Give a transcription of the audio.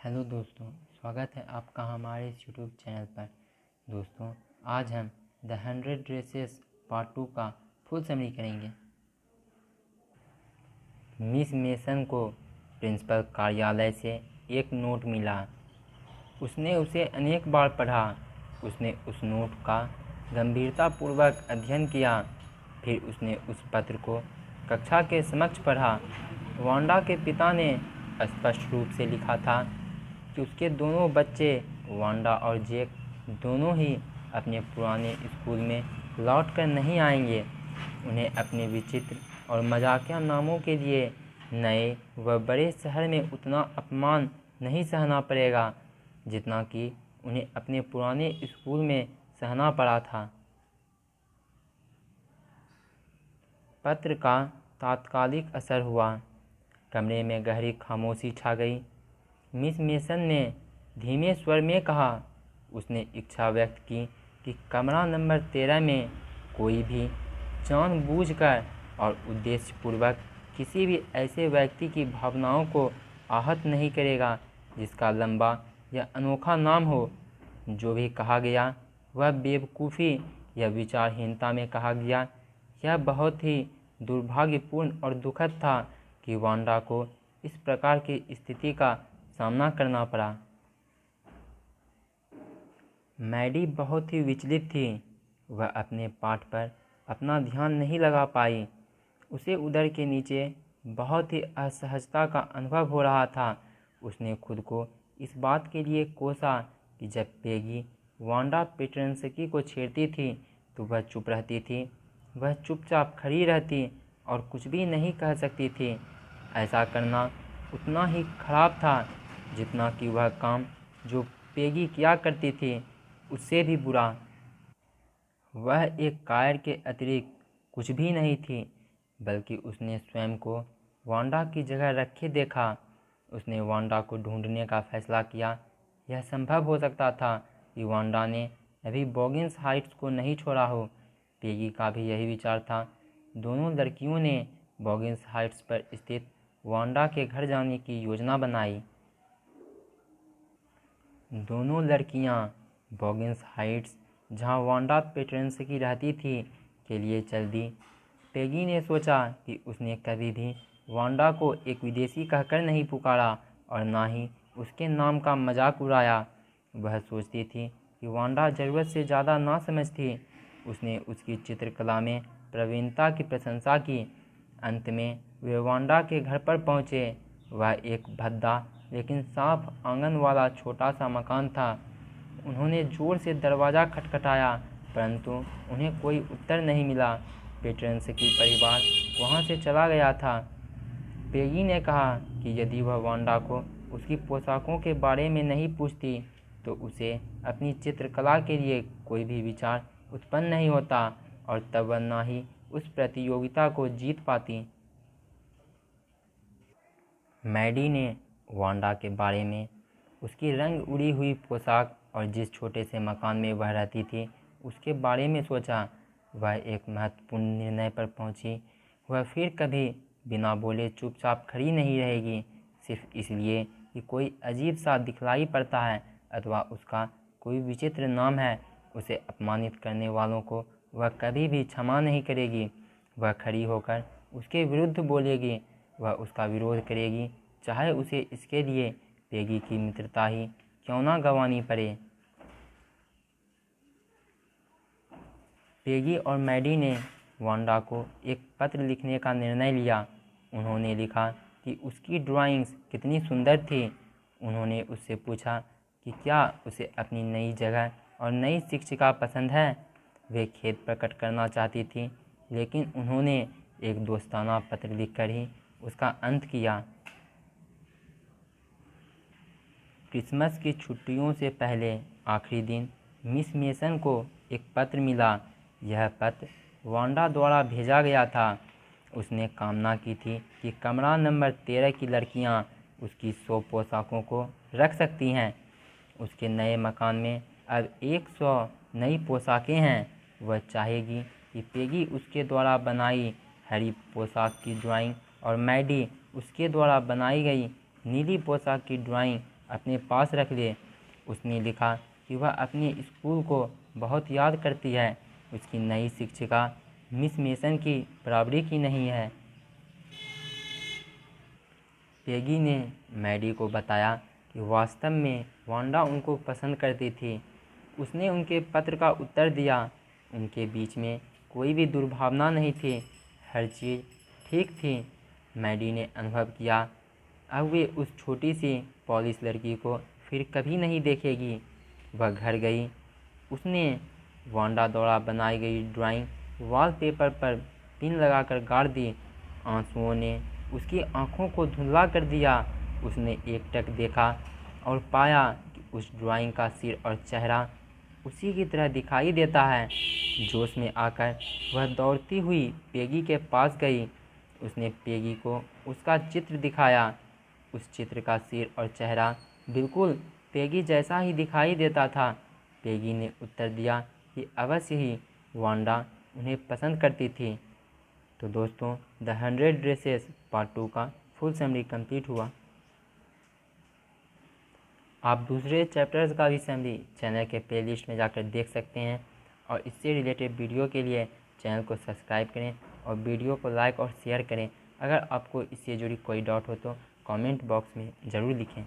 Hello दोस्तों, स्वागत है आपका हमारे इस यूट्यूब चैनल पर। दोस्तों, आज हम द 100 ड्रेसेस पार्ट 2 का फुल समरी करेंगे। मिस मेसन को प्रिंसिपल कार्यालय से एक नोट मिला। उसने उसे अनेक बार पढ़ा। उसने उस नोट का गंभीरतापूर्वक अध्ययन किया। फिर उसने उस पत्र को कक्षा के समक्ष पढ़ा। वांडा के पिता ने स्पष्ट रूप से लिखा था कि उसके दोनों बच्चे वांडा और जैक दोनों ही अपने पुराने स्कूल में लौटकर नहीं आएंगे। उन्हें अपने विचित्र और मजाकिया नामों के लिए नए व बड़े शहर में उतना अपमान नहीं सहना पड़ेगा जितना कि उन्हें अपने पुराने स्कूल में सहना पड़ा था। पत्र का तात्कालिक असर हुआ। कमरे में गहरी खामोशी छा गई। मिस मेसन ने धीमे स्वर में कहा। उसने इच्छा व्यक्त की कि कमरा नंबर 13 में कोई भी जानबूझकर और उद्देश्यपूर्वक किसी भी ऐसे व्यक्ति की भावनाओं को आहत नहीं करेगा जिसका लंबा या अनोखा नाम हो। जो भी कहा गया वह बेवकूफ़ी या विचारहीनता में कहा गया। यह बहुत ही दुर्भाग्यपूर्ण और दुखद था कि वांडा को इस प्रकार की स्थिति का सामना करना पड़ा। मैडी बहुत ही विचलित थी। वह अपने पाठ पर अपना ध्यान नहीं लगा पाई। उसे उदर के नीचे बहुत ही असहजता का अनुभव हो रहा था। उसने खुद को इस बात के लिए कोसा कि जब पेगी वांडा पेट्रेंस्की को छेड़ती थी तो वह चुप रहती थी। वह चुपचाप खड़ी रहती और कुछ भी नहीं कह सकती थी। ऐसा करना उतना ही खराब था जितना कि वह काम जो पेगी किया करती थी उससे भी बुरा। वह एक कायर के अतिरिक्त कुछ भी नहीं थी, बल्कि उसने स्वयं को वांडा की जगह रखे देखा। उसने वांडा को ढूंढने का फैसला किया। यह संभव हो सकता था कि वांडा ने अभी बॉगिंस हाइट्स को नहीं छोड़ा हो। पेगी का भी यही विचार था। दोनों लड़कियों ने बॉगिंस हाइट्स पर स्थित वांडा के घर जाने की योजना बनाई। दोनों लड़कियां बॉगिंस हाइट्स, जहां वांडा पेट्रेंस्की रहती थी, के लिए चल दी। पेगी ने सोचा कि उसने कभी भी वांडा को एक विदेशी कहकर नहीं पुकारा और ना ही उसके नाम का मजाक उड़ाया। वह सोचती थी कि वांडा ज़रूरत से ज़्यादा नासमझ थी। उसने उसकी चित्रकला में प्रवीणता की प्रशंसा की। अंत में वे वांडा के घर पर पहुँचे। वह एक भद्दा लेकिन साफ आंगन वाला छोटा सा मकान था। उन्होंने ज़ोर से दरवाज़ा खटखटाया, परंतु उन्हें कोई उत्तर नहीं मिला। पेट्रेंस्की परिवार वहाँ से चला गया था। पेगी ने कहा कि यदि वह वांडा को उसकी पोशाकों के बारे में नहीं पूछती तो उसे अपनी चित्रकला के लिए कोई भी विचार उत्पन्न नहीं होता और तब वह ना ही उस प्रतियोगिता को जीत पाती। मैडी ने वांडा के बारे में, उसकी रंग उड़ी हुई पोशाक और जिस छोटे से मकान में वह रहती थी उसके बारे में सोचा। वह एक महत्वपूर्ण निर्णय पर पहुंची। वह फिर कभी बिना बोले चुपचाप खड़ी नहीं रहेगी, सिर्फ इसलिए कि कोई अजीब सा दिखलाई पड़ता है अथवा उसका कोई विचित्र नाम है। उसे अपमानित करने वालों को वह कभी भी क्षमा नहीं करेगी। वह खड़ी होकर उसके विरुद्ध बोलेगी। वह उसका विरोध करेगी, चाहे उसे इसके लिए पेगी की मित्रता ही क्यों ना गंवानी पड़े। पेगी और मैडी ने वांडा को एक पत्र लिखने का निर्णय लिया। उन्होंने लिखा कि उसकी ड्राइंग्स कितनी सुंदर थी। उन्होंने उससे पूछा कि क्या उसे अपनी नई जगह और नई शिक्षिका पसंद है। वे खेद प्रकट करना चाहती थी, लेकिन उन्होंने एक दोस्ताना पत्र लिखकर ही उसका अंत किया। क्रिसमस की छुट्टियों से पहले आखिरी दिन मिस मेसन को एक पत्र मिला। यह पत्र वांडा द्वारा भेजा गया था। उसने कामना की थी कि कमरा नंबर 13 की लड़कियां उसकी 100 पोशाकों को रख सकती हैं। उसके नए मकान में अब 100 नई पोशाकें हैं। वह चाहेगी कि पेगी उसके द्वारा बनाई हरी पोशाक की ड्राइंग और मैडी उसके द्वारा बनाई गई नीली पोशाक की ड्राइंग अपने पास रख ले। उसने लिखा कि वह अपने स्कूल को बहुत याद करती है। उसकी नई शिक्षिका मिस मेसन की बराबरी की नहीं है। पेगी ने मैडी को बताया कि वास्तव में वांडा उनको पसंद करती थी। उसने उनके पत्र का उत्तर दिया। उनके बीच में कोई भी दुर्भावना नहीं थी। हर चीज़ ठीक थी। मैडी ने अनुभव किया अब वे उस छोटी सी पॉलिश लड़की को फिर कभी नहीं देखेगी। वह घर गई। उसने वांडा द्वारा बनाई गई ड्राइंग वॉलपेपर पर पिन लगाकर गाड़ दी। आंसुओं ने उसकी आंखों को धुंधला कर दिया। उसने एकटक देखा और पाया कि उस ड्राइंग का सिर और चेहरा उसी की तरह दिखाई देता है। जोश में आकर वह दौड़ती हुई पेगी के पास गई। उसने पेगी को उसका चित्र दिखाया। उस चित्र का सिर और चेहरा बिल्कुल पेगी जैसा ही दिखाई देता था। पेगी ने उत्तर दिया कि अवश्य ही वांडा उन्हें पसंद करती थी। तो दोस्तों, द 100 ड्रेसेस पार्ट 2 का फुल समरी कंप्लीट हुआ। आप दूसरे चैप्टर्स का भी समरी चैनल के प्लेलिस्ट में जाकर देख सकते हैं। और इससे रिलेटेड वीडियो के लिए चैनल को सब्सक्राइब करें और वीडियो को लाइक और शेयर करें। अगर आपको इससे जुड़ी कोई डाउट हो तो कमेंट बॉक्स में ज़रूर लिखें।